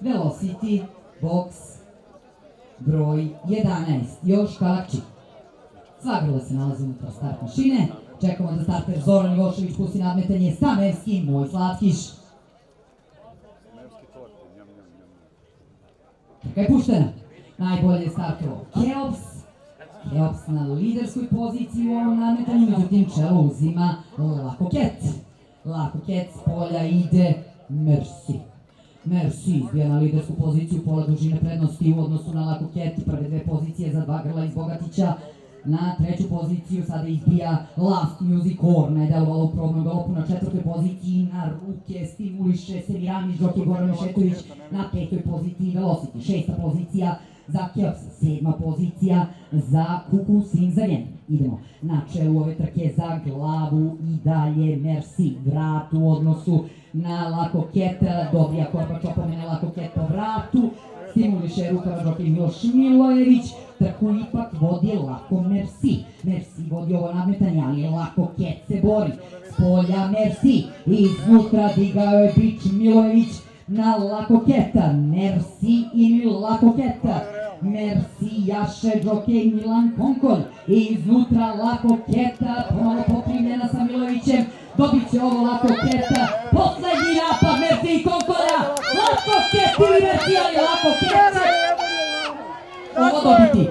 Velocity, box, broj 11, još Kalakči. Sva grla se nalaze unutra start mašine. Čekamo da starter Zoran Ivošević pusti nadmetanje Stamevski, moj slatkiš. Trka je puštena. Najbolje je startovao Keops. Keops na liderskoj poziciji u ovom nadmetanju, međutim čelo uzima Lakoket. Lakoket s polja ide Merci. Merci izbija na lidersku poziciju, pola dužine prednosti u odnosu na Lakoket. Prve dve pozicije za dva grla iz Bogatića. Na treću poziciju sada izbija Last Music Horn, je delovalo u probnom galopu. Na četvrtoj poziciji na ruke stimuliše Semiramis, Džokej Goran Mešetović. Na petoj poziciji Velocity, šesta pozicija za Keops, sedma pozicija za Kuku Sinzaljen. Idemo na čelu ove trke za glavu i dalje Merci. Vrat u odnosu na Lakoket, dobija Korbač opomene Lakoket po vratu. Stimuliše rukava Džokej Miloš Milojević. Trku ipak vodi Lako Merci. Merci vodi ovo nadmetanje, ali Lakoket se bori. S polja Merci, iznutra digao je bič Milojević na Lakoketa. Merci ili Lakoketa. Merci jaše Džokej Milan Konkolj. Iznutra Lakoketa, pomalo poprimljena sa Milojevićem. Dobit će ovo Lakoketa. Poslednji napad Merci i Konkolja. Lakoket ili Merci, ali Lakoket ovo dobiti.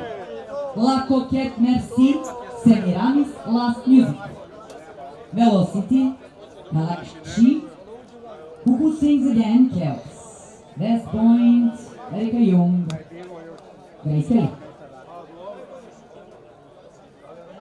Lakoket, Merci, Semiramis, Last Music. Velocity, Kalakči, Kuku Sinzaljen, Keops. West Point, Erika Jung, Grace Kelly.